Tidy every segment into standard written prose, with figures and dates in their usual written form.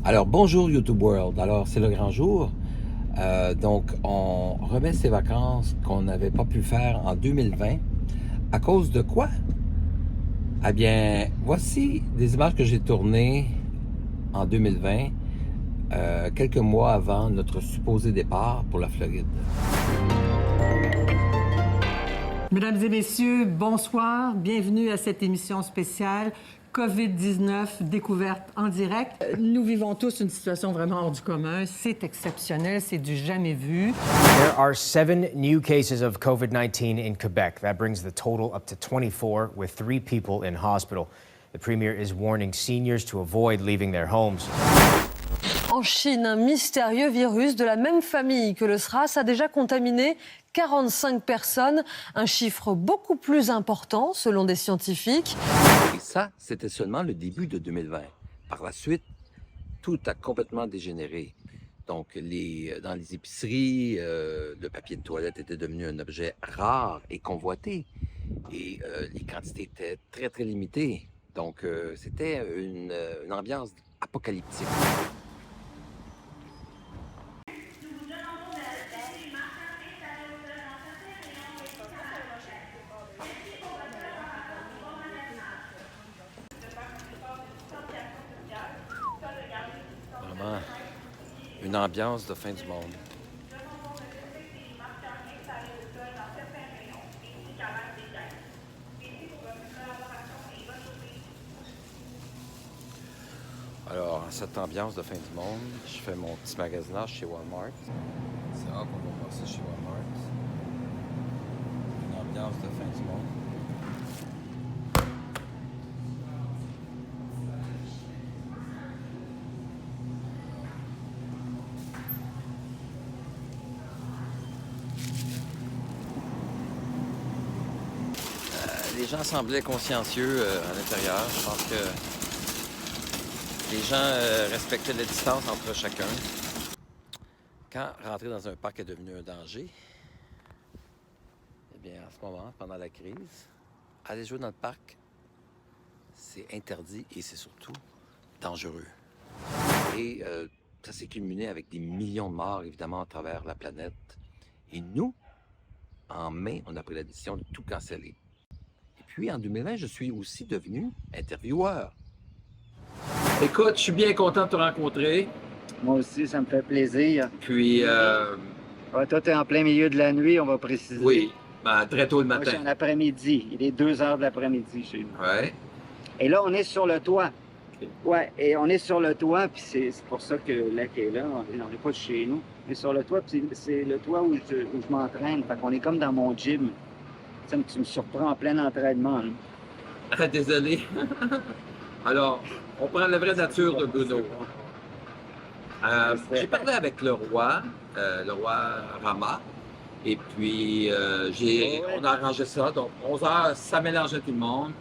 Alors, bonjour YouTube World. Alors, c'est le grand jour. Donc, on remet ces vacances qu'on n'avait pas pu faire en 2020. À cause de quoi? Eh bien, voici des images que j'ai tournées en 2020, quelques mois avant notre supposé départ pour la Floride. Mesdames et messieurs, bonsoir. Bienvenue à cette émission spéciale COVID-19 découverte en direct. Nous vivons tous une situation vraiment hors du commun. C'est exceptionnel, c'est du jamais vu. There are 7 new cases of COVID-19 in Quebec. That brings the total up to 24, with 3 people in hospital. The premier is warning seniors to avoid leaving their homes. En Chine, un mystérieux virus de la même famille que le SRAS a déjà contaminé 45 personnes, un chiffre beaucoup plus important selon des scientifiques. Et ça, c'était seulement le début de 2020. Par la suite, tout a complètement dégénéré. Donc, dans les épiceries, le papier de toilette était devenu un objet rare et convoité. Et les quantités étaient très, très limitées. Donc, c'était une ambiance apocalyptique. Vraiment une ambiance de fin du monde. Alors, cette ambiance de fin du monde, je fais mon petit magasinage chez Walmart. C'est rare qu'on va passer chez Walmart. Une ambiance de fin du monde. Les gens semblaient consciencieux à l'intérieur. Je pense que les gens respectaient la distance entre chacun. Quand rentrer dans un parc est devenu un danger, eh bien, en ce moment, pendant la crise, aller jouer dans le parc, c'est interdit et c'est surtout dangereux. Et ça s'est culminé avec des millions de morts, évidemment, à travers la planète. Et nous, en mai, on a pris la décision de tout canceller. Et puis, en 2020, je suis aussi devenu intervieweur. Écoute, je suis bien content de te rencontrer. Moi aussi, ça me fait plaisir. Puis, Ouais, toi, t'es en plein milieu de la nuit, on va préciser. oui, ben, très tôt le Moi, je suis matin. en après-midi. Il est 2 heures de l'après-midi chez nous. Ouais. Et là, on est sur le toit. Ok. Ouais, et on est sur le toit, puis c'est pour ça que le lac est là. On n'est pas chez nous. On est sur le toit, puis c'est le toit où je m'entraîne. Fait qu'on est comme dans mon gym. Tu me surprends en plein entraînement. Là. Ah, désolé. Alors, on prend la vraie nature de Bruno. J'ai parlé avec le roi Rama, et puis on a arrangé ça. Donc, 11 heures, ça mélangeait tout le monde.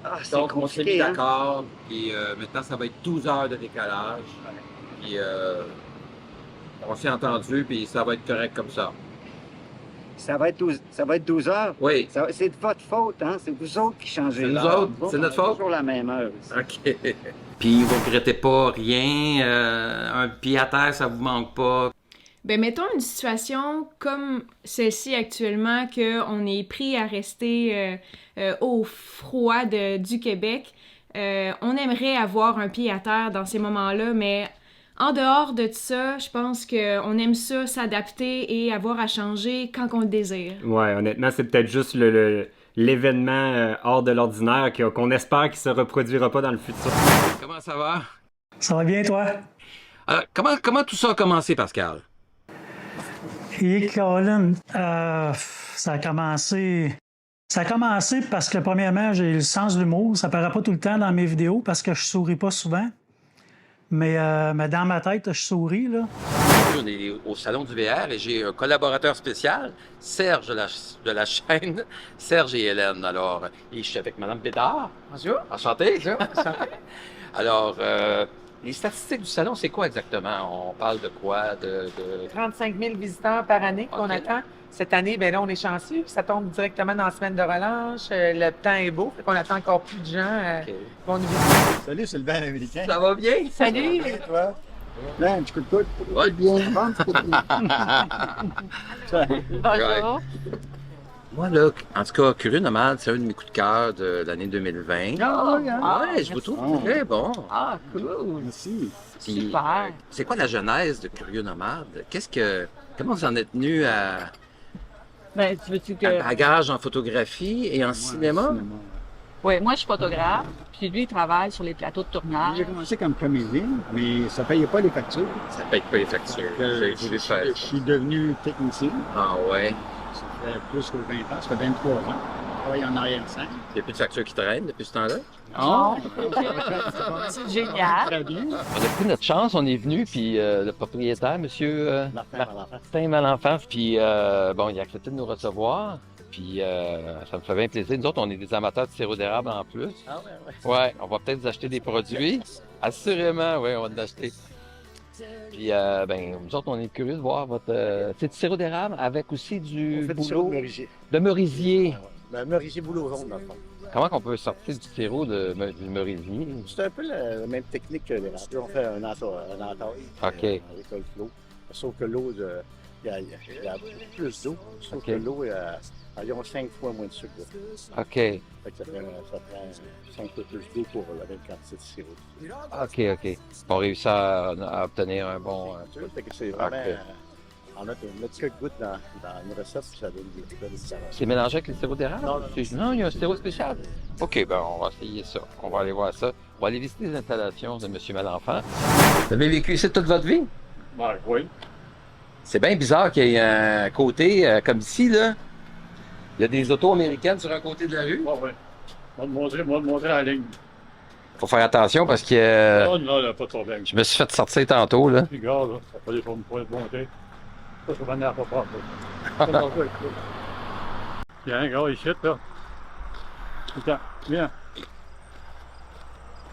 Ah, c'est Donc, on s'est mis compliqué, hein? d'accord, puis maintenant, ça va être 12 heures de décalage. Puis, on s'est entendu, puis ça va être correct comme ça. Ça va être 12 heures? Oui. C'est de votre faute, hein? C'est vous autres qui changez C'est nous l'heure. autres? C'est notre On a faute? toujours la même heure. ici. OK. Puis, vous ne regrettez pas rien? Un pied à terre, ça vous manque pas? Ben, mettons une situation comme celle-ci actuellement, qu'on est pris à rester au froid du Québec. On aimerait avoir un pied à terre dans ces moments-là, mais en dehors de ça, je pense qu'on aime ça, s'adapter et avoir à changer quand on le désire. Ouais, honnêtement, c'est peut-être juste l'événement hors de l'ordinaire qu'on espère qu'il se reproduira pas dans le futur. Comment ça va? Ça va bien, toi? Alors, comment tout ça a commencé, Pascal? Et Colin, ça a commencé parce que, premièrement, j'ai le sens de l'humour. Ça paraît pas tout le temps dans mes vidéos parce que je souris pas souvent. Mais dans ma tête, je souris, là. On est au Salon du VR et j'ai un collaborateur spécial, Serge de la chaîne Serge et Hélène. Alors, et je suis avec Mme Bédard. Bonjour. Enchanté. Enchanté. Alors, les statistiques du salon, c'est quoi exactement? On parle de quoi? 35 000 visiteurs par année qu'on Ok. attend. Cette année, ben là, on est chanceux. Ça tombe directement dans la semaine de relâche. Le temps est beau. Fait qu'on attend encore plus de gens qui vont nous visiter. Salut, c'est le band américain. Ça va bien? Salut! Et toi? Là, un petit coup de coude. Ouais. Bien, bon, petit coup de pied. Bonjour. Moi, là, en tout cas, Curieux Nomade, c'est un de mes coups de cœur de l'année 2020. Ouais, je vous trouve très bon. Ah, cool! Merci. Puis, Super. c'est quoi la genèse de Curieux Nomade? Comment vous en êtes venu à Ben, tu veux-tu que... un bagage en photographie et en cinéma? Oui, moi, je suis photographe, puis lui, il travaille sur les plateaux de tournage. J'ai commencé comme comédien, mais ça ne payait pas les factures. Ça paye pas les factures. Je suis devenu technicien. Ah ouais. Ça fait plus que 20 ans, ça fait 23 ans. Je travaille en arrière-scène. Il n'y a plus de factures qui traînent depuis ce temps-là? Non. C'est génial. Très bien. On a pris notre chance, on est venu, puis le propriétaire, monsieur Martin Malenfant, puis il a accepté de nous recevoir. Puis ça me fait bien plaisir. Nous autres, on est des amateurs de sirop d'érable en plus. Ah ouais. Ouais, on va peut-être vous acheter des produits. Assurément, oui, on va en acheter. Puis, nous autres, on est curieux de voir votre... c'est du sirop d'érable avec aussi du On fait du sirop de boulot merisier. de merisier. Ben, merisier boulot jaune, dans le fond. Comment qu'on peut sortir du sirop du merisier? C'est un peu la même technique que l'érable. On fait un entaille OK. en récolte l'eau. Sauf que l'eau, il y a beaucoup plus d'eau. Sauf que l'eau, il y a environ 5 fois moins de sucre. OK. Fait que ça prend 5 fois plus d'eau pour la même quantité de sirop. OK. On réussit à obtenir un bon... Fait que c'est vraiment... OK. On met quelques gouttes dans une recette, puis ça donne des différences. C'est mélangé avec le sirop d'érable? Non. Non, il y a un sirop spécial. OK, on va essayer ça. On va aller voir ça. On va aller visiter les installations de M. Malenfant. Vous avez vécu ici toute votre vie? Oui. C'est bien bizarre qu'il y ait un côté comme ici, là. Il y a des autos américaines sur un côté de la rue. Oui. Moi, te montrer la ligne. Faut faire attention parce que Non, pas de problème. je me suis fait sortir tantôt, là. Regarde, là, ça fallait qu'on me monter. Ça va venir à pas prendre. Viens, regarde, ici, là. Attends, viens.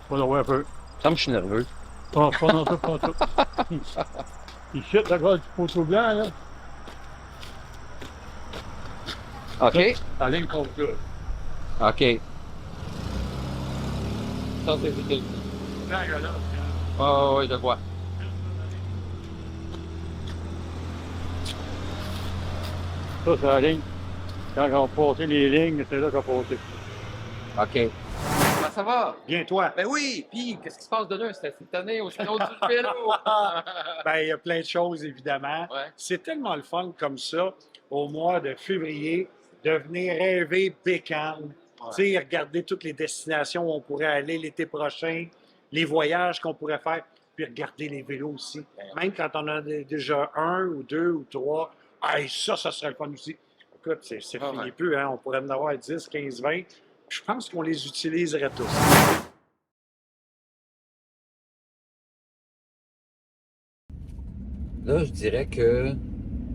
On va voir un peu. Comme je suis nerveux. Pas dans tout. Ici, regarde, du poteau blanc, là. OK. La ligne contre là. OK. Ça, c'est vite. Viens, regarde, là. Oui, je vois. Ça, c'est la ligne. Quand on passait les lignes, c'est là qu'on passait. OK. Comment ça va? Bien, toi. Ben oui! Puis, qu'est-ce qui se passe de là cette année au salon du vélo? Ben, il y a plein de choses, évidemment. Ouais. C'est tellement le fun comme ça, au mois de février, de venir rêver bécane. Tu sais, regarder toutes les destinations où on pourrait aller l'été prochain, les voyages qu'on pourrait faire, puis regarder les vélos aussi. Même quand on en a déjà un ou deux ou trois, hey, ça serait le fun aussi. Écoute, c'est fini plus, hein? On pourrait en avoir 10, 15, 20. Je pense qu'on les utiliserait tous. Là, je dirais que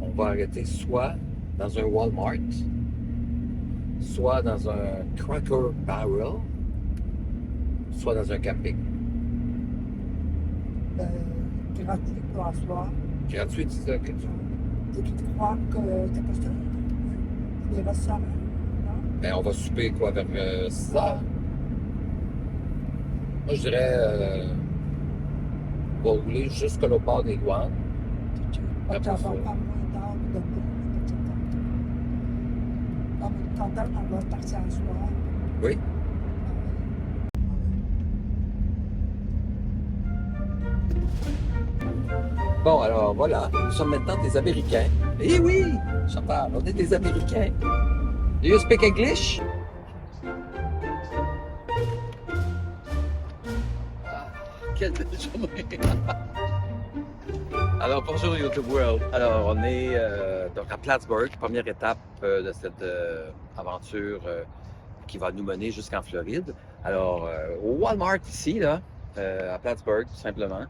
on va arrêter soit dans un Walmart, soit dans un Cracker Barrel, soit dans un camping. Gratuit pour un soir. Gratuit, c'est ça que tu... Tu crois que t'as pas ça? Il va ça, non? Ben, on va souper quoi, vers 6 heures? Moi, je dirais, on va rouler jusqu'à l'autre bord des douanes. Tu vas pas moins d'heures de bout. On va partir un soir. Oui. Bon, alors voilà, nous sommes maintenant des Américains. Eh oui, Chantal, on est des Américains. Do you speak English? Quelle belle journée! Alors, bonjour YouTube World. Alors, on est donc à Plattsburgh, première étape de cette aventure qui va nous mener jusqu'en Floride. Alors, au Walmart ici, là, à Plattsburgh, tout simplement.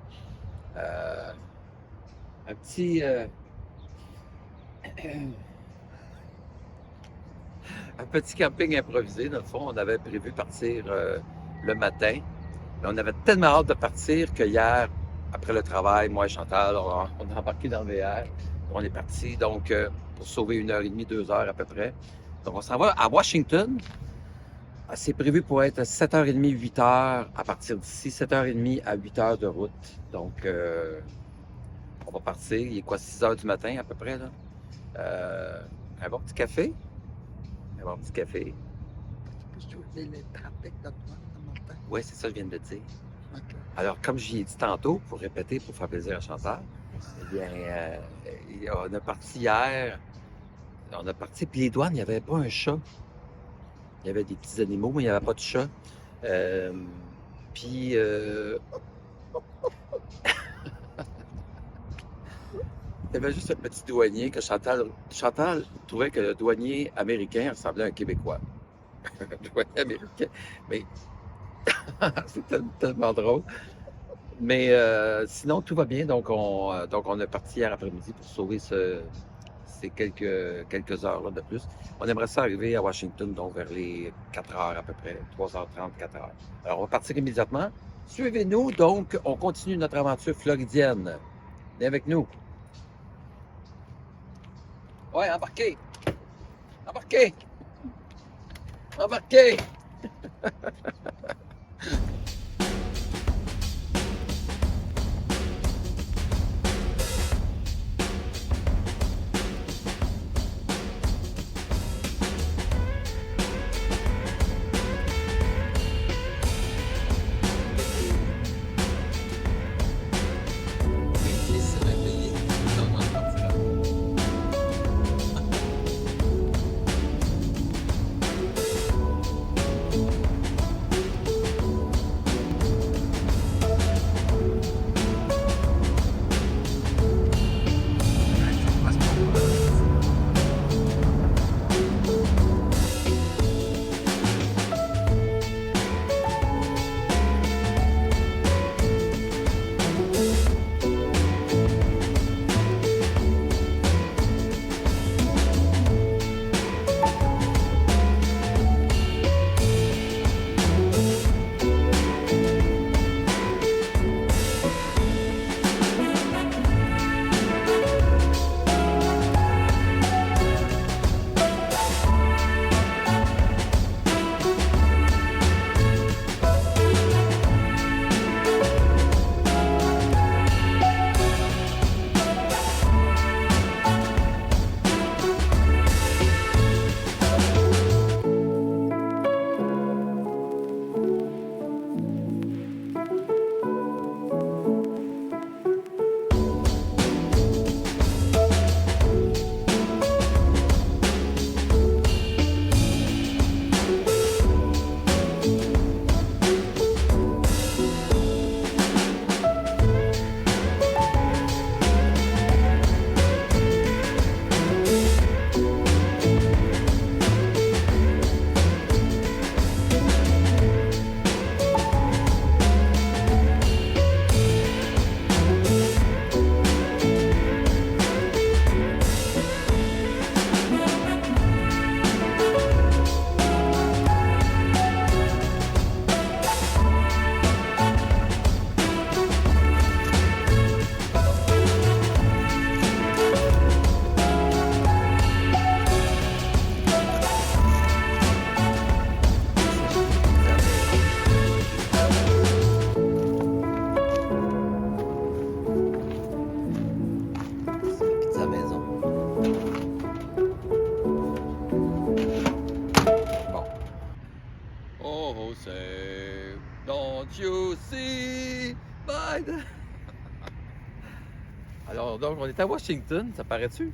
Un petit... un petit camping improvisé, dans le fond. On avait prévu partir le matin. Mais on avait tellement hâte de partir que hier, après le travail, moi et Chantal, on a embarqué dans le VR. On est parti, donc, pour sauver 1h30, 2 heures à peu près. Donc, on s'en va à Washington. C'est prévu pour être 7h30, 8h à partir d'ici, 7h30 à 8h de route. Donc, on va partir. Il est quoi, 6h du matin à peu près, là? Un bon petit café. Un bon petit café. Qu'est-ce que tu veux dire, les trafics de toi, le matin? Oui, c'est ça que je viens de dire. OK. Alors, comme j'y ai dit tantôt, pour répéter, pour faire plaisir à Chantal, eh bien, on a parti hier. On a parti, puis les douanes, il n'y avait pas un chat. Il y avait des petits animaux, mais il n'y avait pas de chat. Puis, il y avait juste un petit douanier que Chantal trouvait que le douanier américain ressemblait à un Québécois. Un douanier américain. Mais c'est tellement drôle. Mais sinon, tout va bien. Donc, on est parti hier après-midi pour sauver ces quelques heures-là de plus. On aimerait ça arriver à Washington, donc vers les 4 heures à peu près, 3h30, 4 heures. Alors, on va partir immédiatement. Suivez-nous, donc, on continue notre aventure floridienne. Venez avec nous. Ouais, embarquez! Embarquez! Embarquez! Alors, donc, on est à Washington, ça paraît-tu?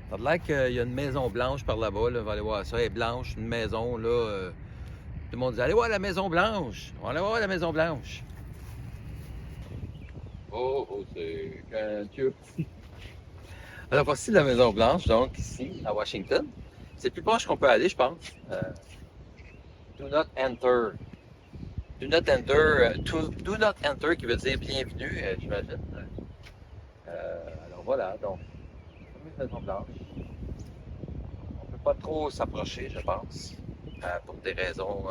Ça a l'air qu'il y a une maison blanche par là-bas, là. On va aller voir ça. Elle est blanche, une maison, là. Tout le monde dit, allez voir la Maison Blanche. On va aller voir la Maison Blanche. Oh, c'est Dieu. Alors, voici la Maison Blanche, donc, ici, à Washington. C'est le plus proche qu'on peut aller, je pense. Do not enter. Do not enter, do not enter, qui veut dire bienvenue, j'imagine. Alors voilà, donc, la Maison Blanche. On ne peut pas trop s'approcher, je pense, pour des raisons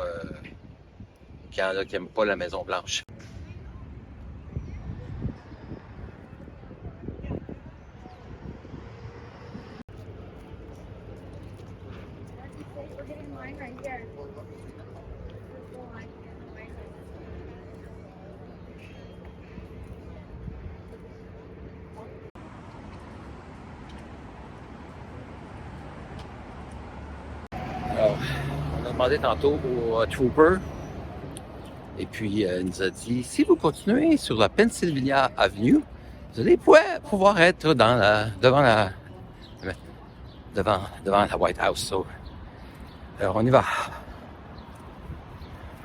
qu'il y en a qui n'aiment pas la Maison Blanche. Alors, on a demandé tantôt au Trooper, et puis il nous a dit, si vous continuez sur la Pennsylvania Avenue, vous allez pouvoir être devant la White House. So, alors on y va.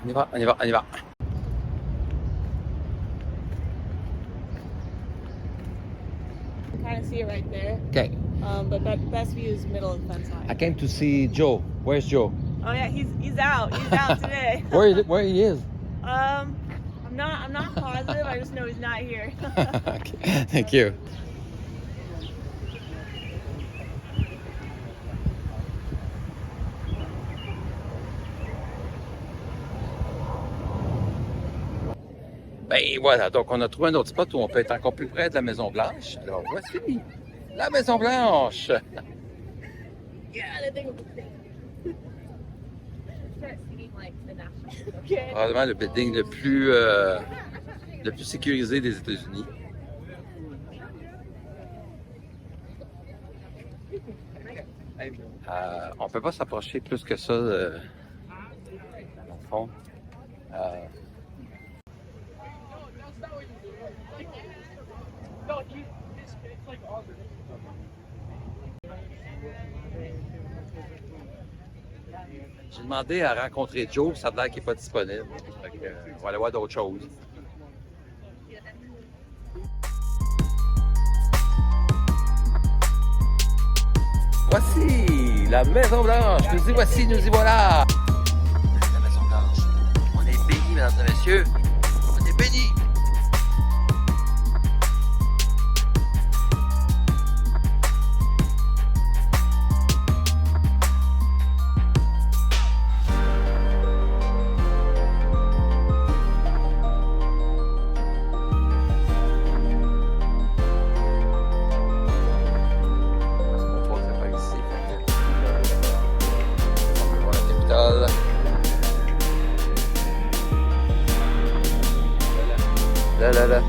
On y va. Kind of see it right there. Okay. But best view is middle of the fence line. I came to see Joe. Where's Joe? Oh yeah, he's out. He's out today. Where he is? I'm not positive. I just know he's not here. Okay. Thank you. Ben voilà, donc on a trouvé un autre spot où on peut être encore plus près de la Maison-Blanche. Alors voici la Maison-Blanche. Probablement le building le plus sécurisé des États-Unis. On peut pas s'approcher plus que ça, dans le fond. J'ai demandé à rencontrer Joe, ça a l'air qu'il n'est pas disponible. Fait que, on va aller voir d'autres choses. Voici la Maison-Blanche. Nous y voici, nous y voilà. La Maison-Blanche. On est bénis, mesdames et messieurs. On est bénis. Là.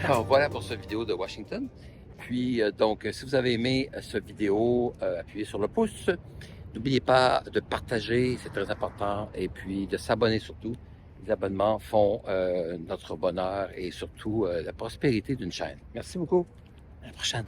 Alors voilà pour cette vidéo de Washington. Puis donc, si vous avez aimé cette vidéo, appuyez sur le pouce. N'oubliez pas de partager, c'est très important. Et puis de s'abonner surtout. Les abonnements font notre bonheur et surtout la prospérité d'une chaîne. Merci beaucoup. À la prochaine.